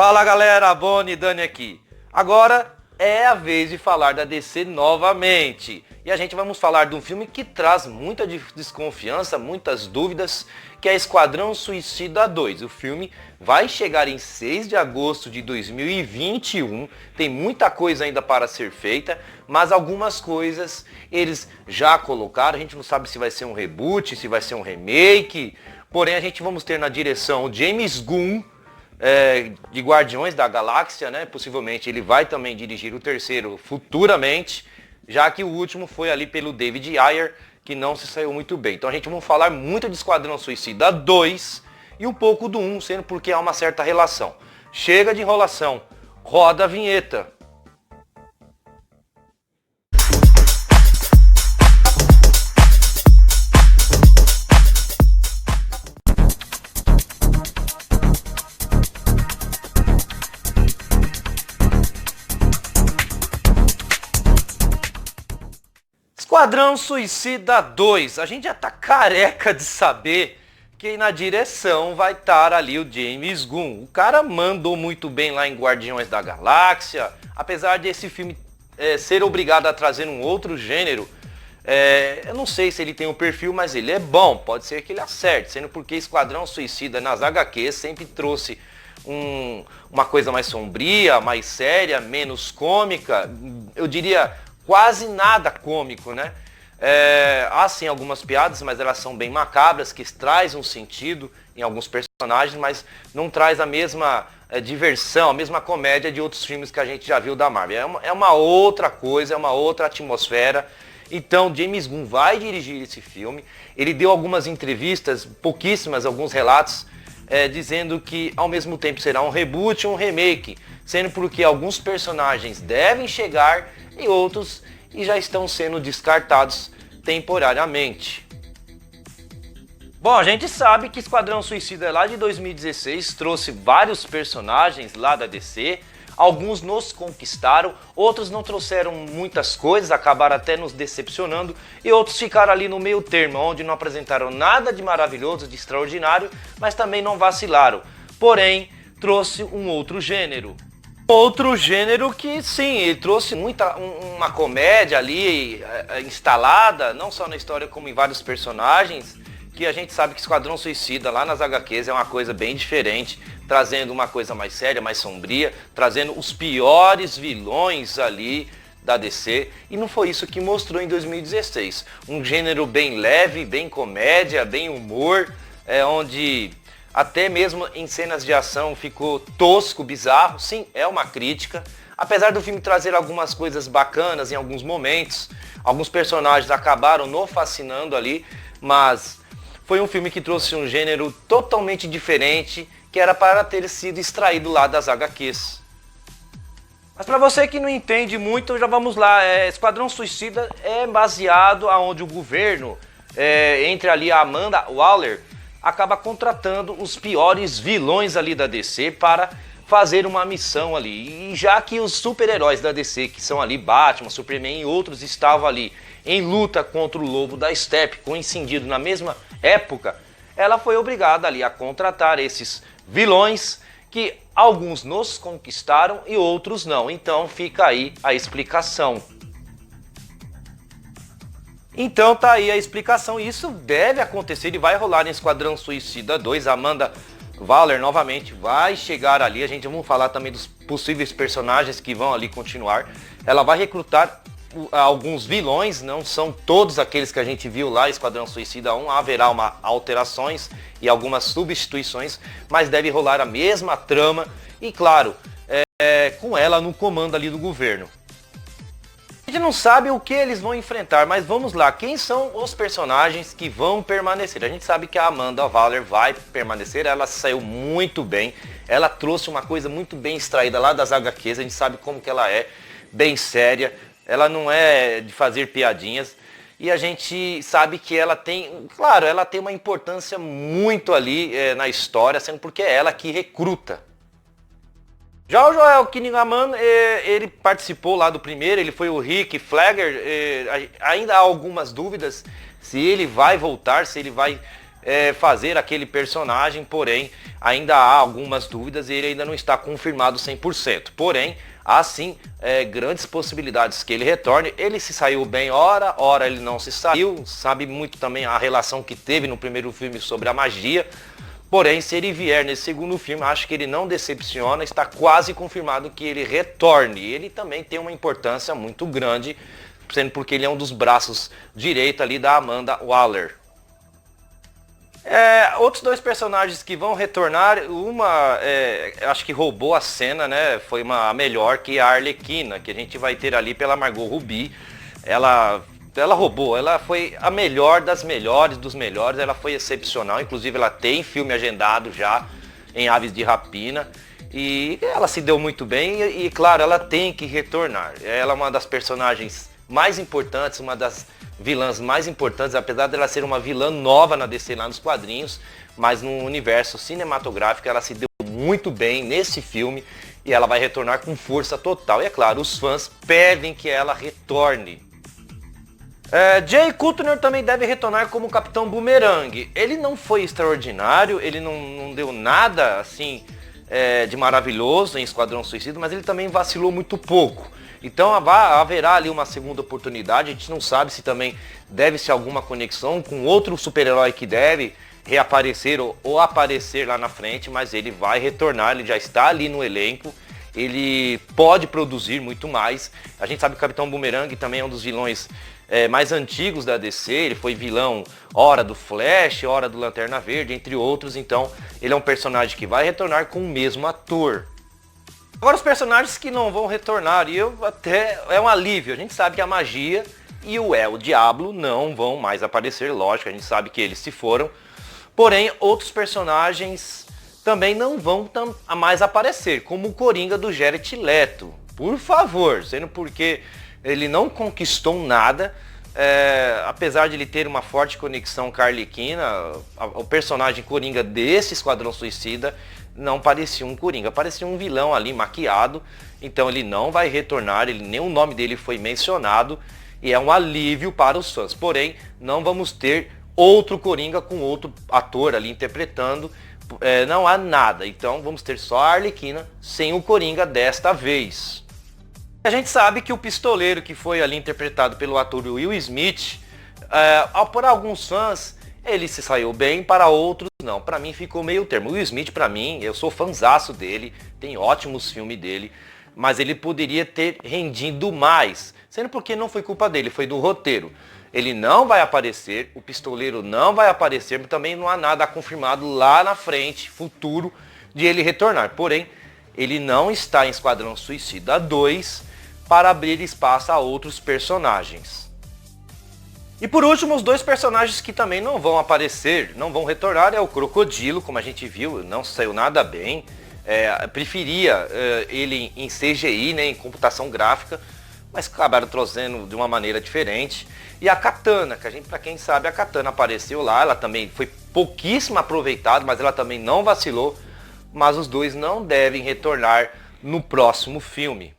Fala galera, Boni e Dani aqui. Agora é a vez de falar da DC novamente. E a gente vamos falar de um filme que traz muita desconfiança, muitas dúvidas, que é Esquadrão Suicida 2. O filme vai chegar em 6 de agosto de 2021. Tem muita coisa ainda para ser feita, mas algumas coisas eles já colocaram. A gente não sabe se vai ser um reboot, se vai ser um remake. Porém, a gente vamos ter na direção o James Gunn, de Guardiões da Galáxia, né? Possivelmente ele vai também dirigir o terceiro futuramente, já que o último foi ali pelo David Ayer, que não se saiu muito bem. Então a gente vai falar muito de Esquadrão Suicida 2 e um pouco do 1, sendo porque há uma certa relação. Chega de enrolação, roda a vinheta. Esquadrão Suicida 2, a gente já tá careca de saber que na direção vai estar ali o James Gunn. O cara mandou muito bem lá em Guardiões da Galáxia, apesar desse filme ser obrigado a trazer um outro gênero. Eu não sei se ele tem um perfil, mas ele é bom, pode ser que ele acerte, sendo porque Esquadrão Suicida nas HQs sempre trouxe uma coisa mais sombria, mais séria, menos cômica, eu diria quase nada cômico, né? Há sim algumas piadas, mas elas são bem macabras, que traz um sentido em alguns personagens, mas não traz a mesma diversão, a mesma comédia de outros filmes que a gente já viu da Marvel. É uma outra coisa, é uma outra atmosfera. Então, James Gunn vai dirigir esse filme. Ele deu algumas entrevistas, pouquíssimas, alguns relatos, dizendo que ao mesmo tempo será um reboot e um remake, sendo porque alguns personagens devem chegar e outros já estão sendo descartados temporariamente. Bom, a gente sabe que Esquadrão Suicida lá de 2016 trouxe vários personagens lá da DC, alguns nos conquistaram, outros não trouxeram muitas coisas, acabaram até nos decepcionando, e outros ficaram ali no meio termo, onde não apresentaram nada de maravilhoso, de extraordinário, mas também não vacilaram. Porém, trouxe um outro gênero. Outro gênero que sim, ele trouxe uma comédia ali instalada, não só na história como em vários personagens, que a gente sabe que Esquadrão Suicida lá nas HQs é uma coisa bem diferente, trazendo uma coisa mais séria, mais sombria, trazendo os piores vilões ali da DC, e não foi isso que mostrou em 2016. Um gênero bem leve, bem comédia, bem humor, onde até mesmo em cenas de ação ficou tosco, bizarro. Sim, é uma crítica. Apesar do filme trazer algumas coisas bacanas em alguns momentos, alguns personagens acabaram nos fascinando ali, mas foi um filme que trouxe um gênero totalmente diferente, que era para ter sido extraído lá das HQs. Mas para você que não entende muito, já vamos lá. Esquadrão Suicida é baseado aonde o governo, entre ali a Amanda Waller, acaba contratando os piores vilões ali da DC para fazer uma missão ali. E já que os super-heróis da DC, que são ali Batman, Superman e outros, estavam ali em luta contra o Lobo da Steppe, coincidindo na mesma época, ela foi obrigada ali a contratar esses vilões, que alguns nos conquistaram e outros não. Então fica aí a explicação. Então tá aí a explicação, e isso deve acontecer e vai rolar em Esquadrão Suicida 2. A Amanda Waller novamente vai chegar ali, a gente vai falar também dos possíveis personagens que vão ali continuar. Ela vai recrutar alguns vilões, não são todos aqueles que a gente viu lá em Esquadrão Suicida 1, haverá alterações e algumas substituições, mas deve rolar a mesma trama e claro, com ela no comando ali do governo. A gente não sabe o que eles vão enfrentar, mas vamos lá, quem são os personagens que vão permanecer? A gente sabe que a Amanda Waller vai permanecer, ela saiu muito bem, ela trouxe uma coisa muito bem extraída lá das HQs, a gente sabe como que ela é, bem séria, ela não é de fazer piadinhas, e a gente sabe que ela tem, claro, ela tem uma importância muito ali na história, sendo porque é ela que recruta. Já o Joel Kinnaman, ele participou lá do primeiro, ele foi o Rick Flag, ainda há algumas dúvidas se ele vai voltar, se ele vai fazer aquele personagem, porém ainda há algumas dúvidas e ele ainda não está confirmado 100%. Porém, há sim grandes possibilidades que ele retorne. Ele se saiu bem ora ele não se saiu, sabe muito também a relação que teve no primeiro filme sobre a magia. Porém, se ele vier nesse segundo filme, acho que ele não decepciona, está quase confirmado que ele retorne. Ele também tem uma importância muito grande, sendo porque ele é um dos braços direito ali da Amanda Waller. Outros dois personagens que vão retornar, acho que roubou a cena, né? Foi a melhor, que é a Arlequina, que a gente vai ter ali pela Margot Robbie. Ela roubou, ela foi a melhor das melhores dos melhores, ela foi excepcional, inclusive ela tem filme agendado já em Aves de Rapina. E ela se deu muito bem e claro, ela tem que retornar. Ela é uma das personagens mais importantes, uma das vilãs mais importantes, apesar dela ser uma vilã nova na DC lá nos quadrinhos, mas no universo cinematográfico ela se deu muito bem nesse filme e ela vai retornar com força total. E é claro, os fãs pedem que ela retorne. Jay Coulter também deve retornar como Capitão Boomerang. Ele não foi extraordinário, ele não deu nada assim de maravilhoso em Esquadrão Suicida, mas ele também vacilou muito pouco. Então haverá ali uma segunda oportunidade, a gente não sabe se também deve ser alguma conexão com outro super-herói que deve reaparecer ou aparecer lá na frente, mas ele vai retornar, ele já está ali no elenco, ele pode produzir muito mais. A gente sabe que o Capitão Boomerang também é um dos vilões mais antigos da DC, ele foi vilão ora do Flash, ora do Lanterna Verde, entre outros, então ele é um personagem que vai retornar com o mesmo ator. Agora os personagens que não vão retornar, e é um alívio, a gente sabe que a magia e o El Diablo não vão mais aparecer, lógico, a gente sabe que eles se foram, porém outros personagens também não vão mais aparecer, como o Coringa do Jared Leto, por favor, sendo porque ele não conquistou nada, apesar de ele ter uma forte conexão com a Arlequina, o personagem Coringa desse Esquadrão Suicida não parecia um Coringa, parecia um vilão ali maquiado, então ele não vai retornar, nem o nome dele foi mencionado e é um alívio para os fãs, porém não vamos ter outro Coringa com outro ator ali interpretando, não há nada, então vamos ter só a Arlequina sem o Coringa desta vez. A gente sabe que o pistoleiro que foi ali interpretado pelo ator Will Smith, por alguns fãs ele se saiu bem, para outros não. Para mim ficou meio termo. O Will Smith, para mim, eu sou fãzaço dele, tem ótimos filmes dele, mas ele poderia ter rendido mais, sendo porque não foi culpa dele, foi do roteiro. Ele não vai aparecer, o pistoleiro não vai aparecer, mas também não há nada confirmado lá na frente, futuro, de ele retornar. Porém, ele não está em Esquadrão Suicida 2 para abrir espaço a outros personagens. E por último, os dois personagens que também não vão aparecer, não vão retornar, é o Crocodilo, como a gente viu, não saiu nada bem. Preferia ele em CGI, né, em computação gráfica, mas acabaram trazendo de uma maneira diferente. E a Katana, para quem sabe, a Katana apareceu lá, ela também foi pouquíssimo aproveitada, mas ela também não vacilou. Mas os dois não devem retornar no próximo filme.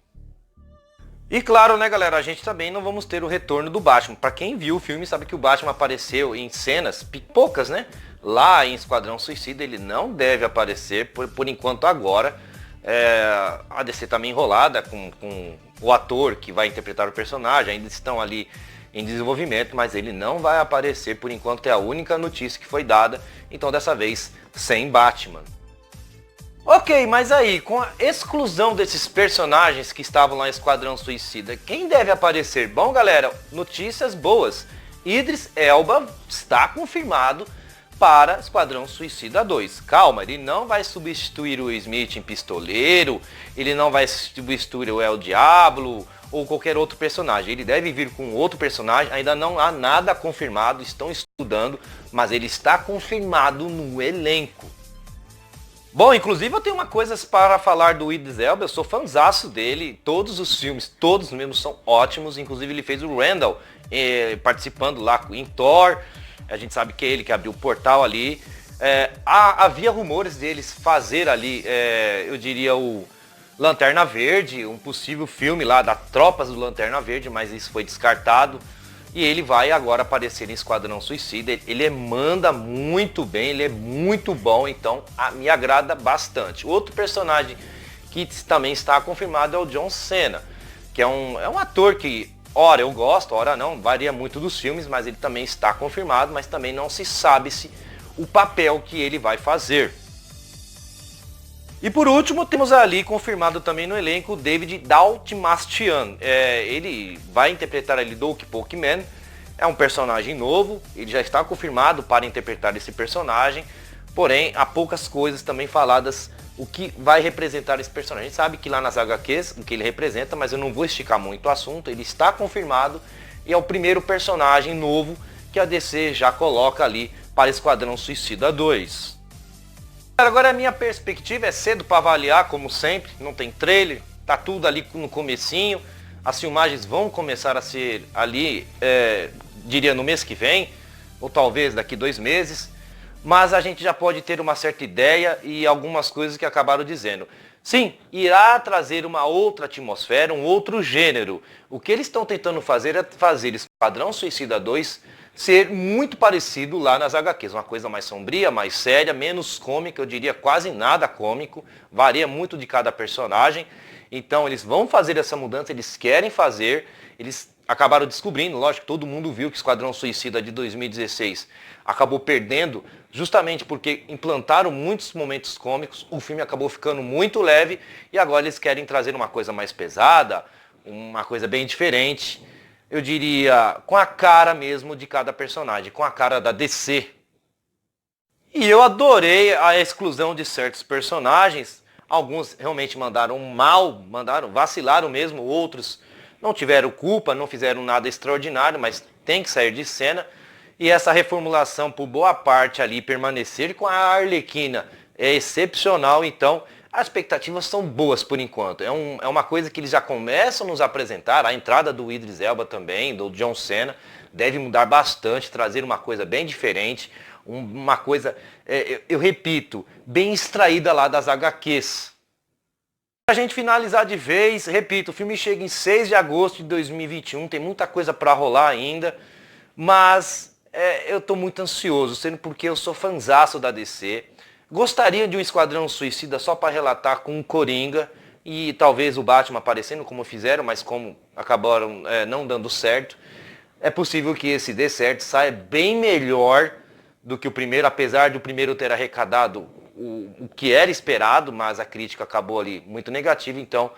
E claro, né, galera, a gente também não vamos ter o retorno do Batman. Para quem viu o filme sabe que o Batman apareceu em cenas poucas, né? Lá em Esquadrão Suicida ele não deve aparecer por enquanto agora. A DC tá meio enrolada com o ator que vai interpretar o personagem, ainda estão ali em desenvolvimento, mas ele não vai aparecer por enquanto, é a única notícia que foi dada. Então dessa vez sem Batman. Ok, mas aí, com a exclusão desses personagens que estavam lá em Esquadrão Suicida, quem deve aparecer? Bom, galera, notícias boas. Idris Elba está confirmado para Esquadrão Suicida 2. Calma, ele não vai substituir o Smith em Pistoleiro, ele não vai substituir o El Diablo ou qualquer outro personagem. Ele deve vir com outro personagem, ainda não há nada confirmado, estão estudando, mas ele está confirmado no elenco. Bom, inclusive eu tenho uma coisa para falar do Idris Elba, eu sou fãzaço dele, todos os filmes, todos mesmo são ótimos, inclusive ele fez o Randall participando lá em Thor, a gente sabe que é ele que abriu o portal ali. Havia rumores deles fazer ali, eu diria o Lanterna Verde, um possível filme lá da Tropas do Lanterna Verde, mas isso foi descartado. E ele vai agora aparecer em Esquadrão Suicida. Ele manda muito bem, ele é muito bom, então me agrada bastante. Outro personagem que também está confirmado é o John Cena, que é um ator que, ora eu gosto, ora não, varia muito dos filmes, mas ele também está confirmado, mas também não se sabe se o papel que ele vai fazer. E por último, temos ali confirmado também no elenco o David Daltmastian. Ele vai interpretar ali Doug Pokemon, é um personagem novo, ele já está confirmado para interpretar esse personagem, porém há poucas coisas também faladas o que vai representar esse personagem. A gente sabe que lá nas HQs o que ele representa, mas eu não vou esticar muito o assunto, ele está confirmado e é o primeiro personagem novo que a DC já coloca ali para Esquadrão Suicida 2. Agora a minha perspectiva é cedo para avaliar, como sempre, não tem trailer, tá tudo ali no comecinho, as filmagens vão começar a ser ali, diria no mês que vem, ou talvez daqui 2 meses, mas a gente já pode ter uma certa ideia e algumas coisas que acabaram dizendo. Sim, irá trazer uma outra atmosfera, um outro gênero. O que eles estão tentando fazer é fazer Esquadrão Suicida 2 ser muito parecido lá nas HQs. Uma coisa mais sombria, mais séria, menos cômica, eu diria quase nada cômico. Varia muito de cada personagem. Então eles vão fazer essa mudança, eles querem fazer. Eles acabaram descobrindo, lógico, todo mundo viu que Esquadrão Suicida de 2016 acabou perdendo justamente porque implantaram muitos momentos cômicos, o filme acabou ficando muito leve e agora eles querem trazer uma coisa mais pesada, uma coisa bem diferente, eu diria com a cara mesmo de cada personagem, com a cara da DC. E eu adorei a exclusão de certos personagens, alguns realmente mandaram mal, vacilaram mesmo, outros não tiveram culpa, não fizeram nada extraordinário, mas tem que sair de cena. E essa reformulação por boa parte ali permanecer com a Arlequina é excepcional, então as expectativas são boas por enquanto. É uma coisa que eles já começam a nos apresentar, a entrada do Idris Elba também, do John Cena, deve mudar bastante, trazer uma coisa bem diferente, uma coisa, eu repito, bem extraída lá das HQs. Pra gente finalizar de vez, repito, o filme chega em 6 de agosto de 2021, tem muita coisa para rolar ainda, mas eu tô muito ansioso, sendo porque eu sou fanzaço da DC. Gostaria de um Esquadrão Suicida só para relatar com o Coringa e talvez o Batman aparecendo como fizeram, mas como acabaram não dando certo. É possível que esse dê certo, saia bem melhor do que o primeiro, apesar de o primeiro ter arrecadado o que era esperado, mas a crítica acabou ali muito negativa, então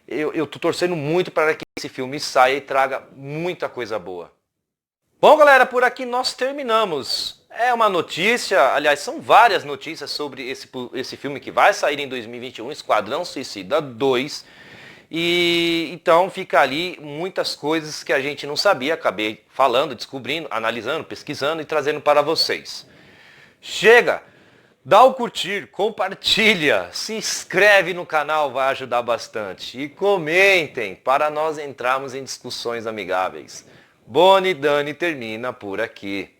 eu tô torcendo muito para que esse filme saia e traga muita coisa boa. Bom, galera, por aqui nós terminamos. É uma notícia, aliás, são várias notícias sobre esse filme que vai sair em 2021, Esquadrão Suicida 2. E então fica ali muitas coisas que a gente não sabia, acabei falando, descobrindo, analisando, pesquisando e trazendo para vocês. Chega! Dá o curtir, compartilha, se inscreve no canal, vai ajudar bastante. E comentem para nós entrarmos em discussões amigáveis. Boni Dani termina por aqui.